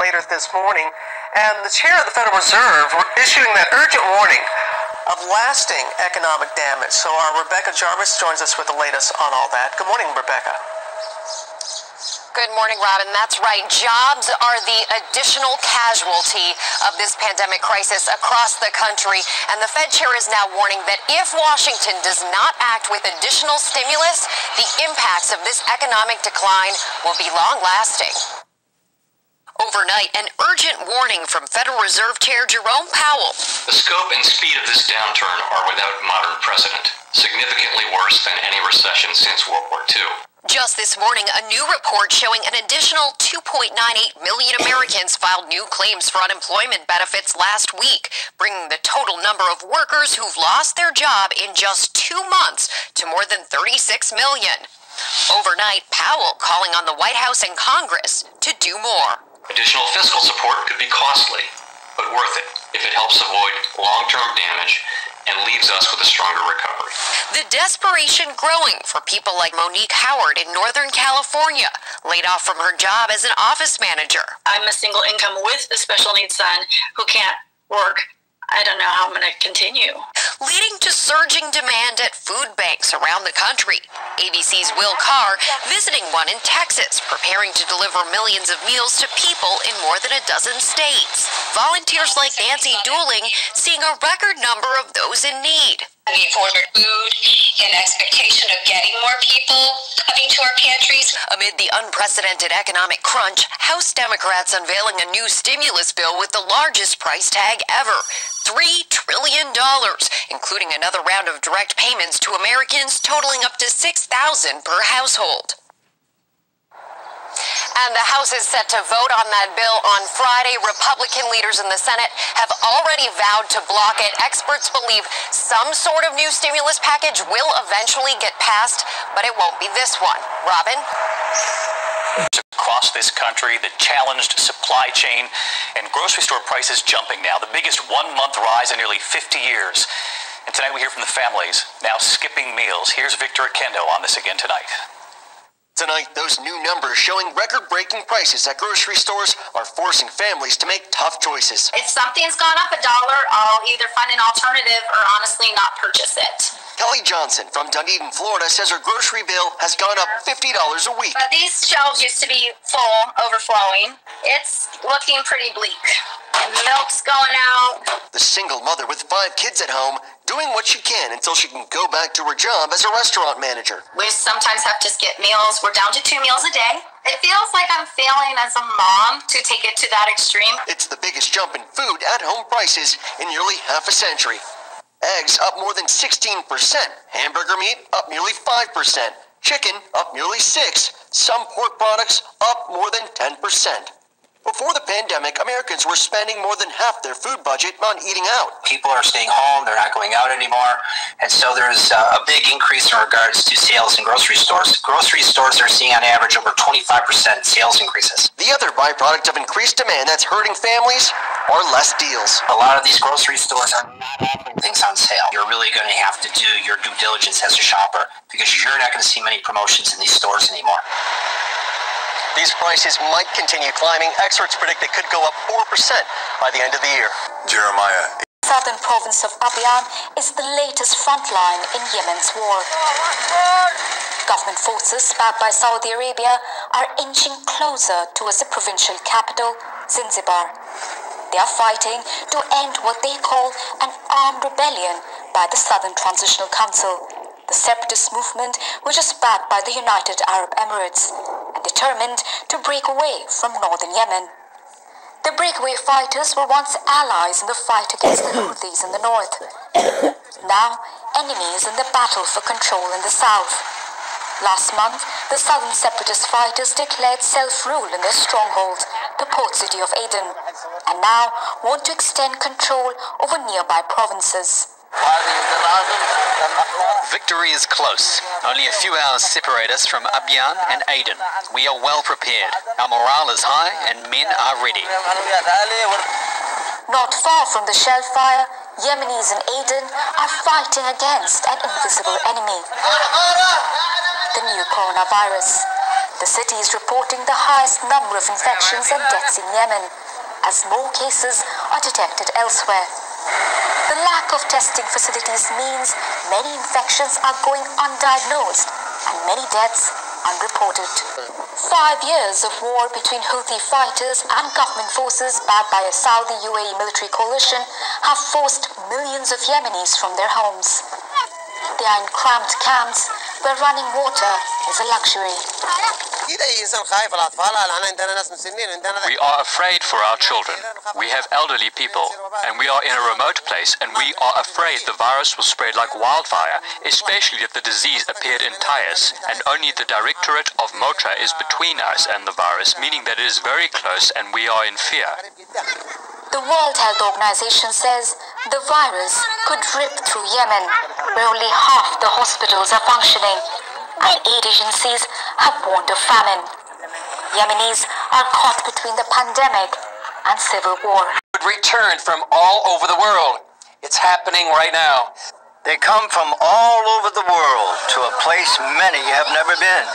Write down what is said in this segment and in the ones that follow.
later this morning, and the chair of the Federal Reserve issuing that urgent warning of lasting economic damage. So our Rebecca Jarvis joins us with the latest on all that. Good morning, Rebecca. Good morning, Robin. That's right. Jobs are the additional casualty of this pandemic crisis across the country. And the Fed chair is now warning that if Washington does not act with additional stimulus, the impacts of this economic decline will be long-lasting. Overnight, an urgent warning from Federal Reserve Chair Jerome Powell. The scope and speed of this downturn are without modern precedent, significantly worse than any recession since World War II. Just this morning, a new report showing an additional 2.98 million Americans filed new claims for unemployment benefits last week, bringing the total number of workers who've lost their job in just 2 months to more than 36 million. Overnight, Powell calling on the White House and Congress to do more. Additional fiscal support could be costly, but worth it if it helps avoid long-term damage and leaves us with a stronger recovery. The desperation growing for people like Monique Howard in Northern California, laid off from her job as an office manager. I'm a single income with a special needs son who can't work. I don't know how I'm going to continue. Leading to surging demand at food banks around the country. ABC's Will Carr visiting one in Texas, preparing to deliver millions of meals to people in more than a dozen states. Volunteers like Nancy Dooling seeing a record number of those in need. We've ordered food in expectation of getting more people coming to our pantries. Amid the unprecedented economic crunch, House Democrats unveiling a new stimulus bill with the largest price tag ever, $3 trillion, including another round of direct payments to Americans totaling up to $6,000 per household. And the House is set to vote on that bill on Friday. Republican leaders in the Senate have already vowed to block it. Experts believe some sort of new stimulus package will eventually get passed, but it won't be this one. Robin? Across this country, the challenged supply chain and grocery store prices jumping now, the biggest one-month rise in nearly 50 years. And tonight we hear from the families now skipping meals. Here's Victor Akendo on this again tonight. Tonight, those new numbers showing record-breaking prices at grocery stores are forcing families to make tough choices. If something's gone up $1, I'll either find an alternative or honestly not purchase it. Kelly Johnson from Dunedin, Florida says her grocery bill has gone up $50 a week. But these shelves used to be full, overflowing. It's looking pretty bleak. Milk's going out. The single mother with 5 kids at home doing what she can until she can go back to her job as a restaurant manager. We sometimes have to skip meals. We're down to 2 meals a day. It feels like I'm failing as a mom to take it to that extreme. It's the biggest jump in food at home prices in nearly half a century. Eggs up more than 16%. Hamburger meat up nearly 5%. Chicken up nearly 6%. Some pork products up more than 10%. Before the pandemic, Americans were spending more than half their food budget on eating out. People are staying home, they're not going out anymore, and so there's a big increase in regards to sales in grocery stores. Grocery stores are seeing on average over 25% sales increases. The other byproduct of increased demand that's hurting families are less deals. A lot of these grocery stores are not offering things on sale. You're really going to have to do your due diligence as a shopper because you're not going to see many promotions in these stores anymore. These prices might continue climbing. Experts predict they could go up 4% by the end of the year. Jeremiah. Southern province of Abyan is the latest front line in Yemen's war. Government forces backed by Saudi Arabia are inching closer towards the provincial capital, Zanzibar. They are fighting to end what they call an armed rebellion by the Southern Transitional Council, the separatist movement which is backed by the United Arab Emirates and determined to break away from northern Yemen. The breakaway fighters were once allies in the fight against the Houthis in the north. Now, enemies in the battle for control in the south. Last month, the southern separatist fighters declared self-rule in their stronghold, the port city of Aden, and now want to extend control over nearby provinces. Victory is close. Only a few hours separate us from Abyan and Aden. We are well prepared. Our morale is high and men are ready. Not far from the shell fire, Yemenis in Aden are fighting against an invisible enemy, the new coronavirus. The city is reporting the highest number of infections and deaths in Yemen, as more cases are detected elsewhere. The lack of testing facilities means many infections are going undiagnosed and many deaths unreported. 5 years of war between Houthi fighters and government forces backed by a Saudi-UAE military coalition have forced millions of Yemenis from their homes. They are in cramped camps where running water is a luxury. We are afraid for our children. We have elderly people, and we are in a remote place, and we are afraid the virus will spread like wildfire, especially if the disease appeared in Taiz, and only the Directorate of Motra is between us and the virus, meaning that it is very close and we are in fear. The World Health Organization says the virus could rip through Yemen, where only half the hospitals are functioning, and aid agencies have warned of famine. Yemenis are caught between the pandemic and civil war. Returned from all over the world. It's happening right now. They come from all over the world to a place many have never been.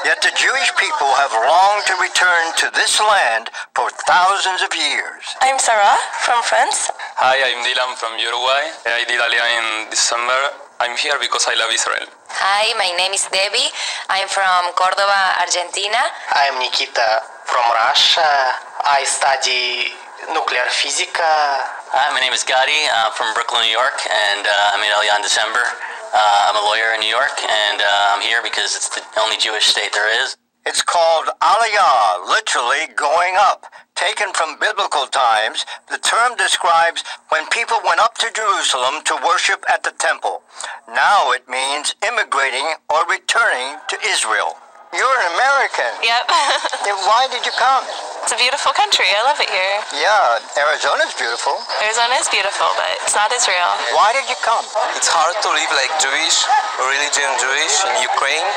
Yet the Jewish people have longed to return to this land for thousands of years. I'm Sarah from France. Hi, I'm Dylan from Uruguay. I did Aliyah in December. I'm here because I love Israel. Hi, my name is Debbie. I'm from Córdoba, Argentina. I'm Nikita from Russia. I study nuclear physics. Hi, my name is Gadi. I'm from Brooklyn, New York, and I made Aliyah in December. I'm a lawyer in New York, and I'm here because it's the only Jewish state there is. It's called Aliyah, literally going up. Taken from biblical times, the term describes when people went up to Jerusalem to worship at the temple. Now it means immigrating or returning to Israel. You're an American. Yep. Then why did you come? It's a beautiful country. I love it here. Yeah, Arizona's beautiful. Arizona is beautiful, but it's not Israel. Why did you come? It's hard to live like Jewish, religion Jewish in Ukraine.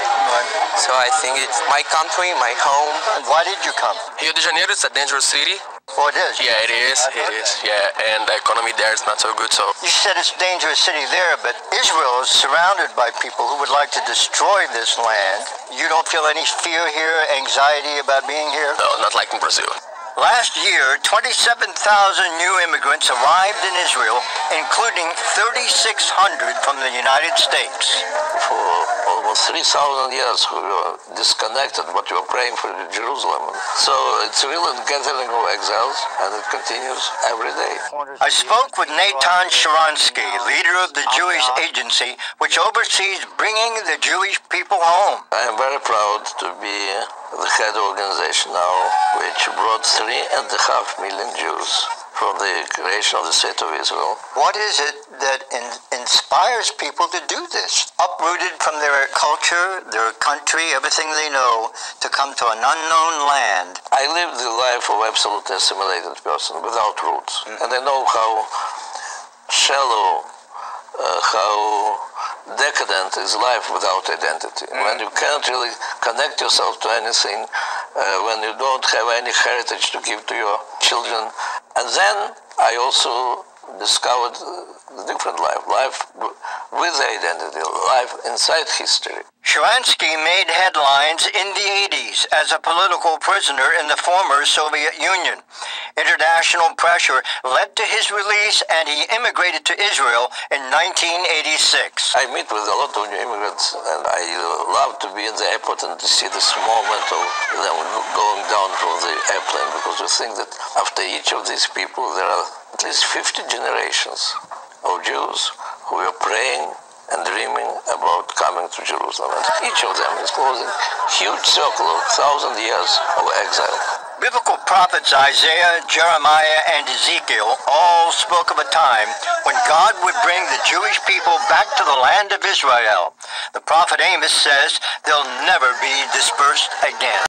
So I think it's my country, my home. And why did you come? Rio de Janeiro is a dangerous city. Oh, it is? Yeah, it is. Yeah, and the economy there is not so good, so... You said it's a dangerous city there, but Israel is surrounded by people who would like to destroy this land. You don't feel any fear here, anxiety about being here? No, not like in Brazil. Last year, 27,000 new immigrants arrived in Israel, including 3,600 from the United States. For almost 3,000 years, we were disconnected, but we were praying for Jerusalem. So it's really a gathering of exiles, and it continues every day. I spoke with Natan Sharansky, leader of the Jewish Agency, which oversees bringing the Jewish people home. I am very proud to be the head organization now, which brought 3.5 million Jews from the creation of the State of Israel. What is it that inspires people to do this? Uprooted from their culture, their country, everything they know, to come to an unknown land. I lived the life of absolute assimilated person without roots. And I know how shallow, how decadent is life without identity. When you can't really connect yourself to anything, when you don't have any heritage to give to your children. And then I also discovered a different life with identity, life inside history. Sharansky made headlines in the 80s as a political prisoner in the former Soviet Union. International pressure led to his release, and he immigrated to Israel in 1986. I meet with a lot of new immigrants, and I love to be in the airport and to see this moment of them going down from the airplane, because we think that after each of these people there are at least 50 generations of Jews who are praying and dreaming about coming to Jerusalem. And each of them is closing a huge circle of 1,000 years of exile. Biblical prophets Isaiah, Jeremiah, and Ezekiel all spoke of a time when God would bring the Jewish people back to the land of Israel. The prophet Amos says they'll never be dispersed again.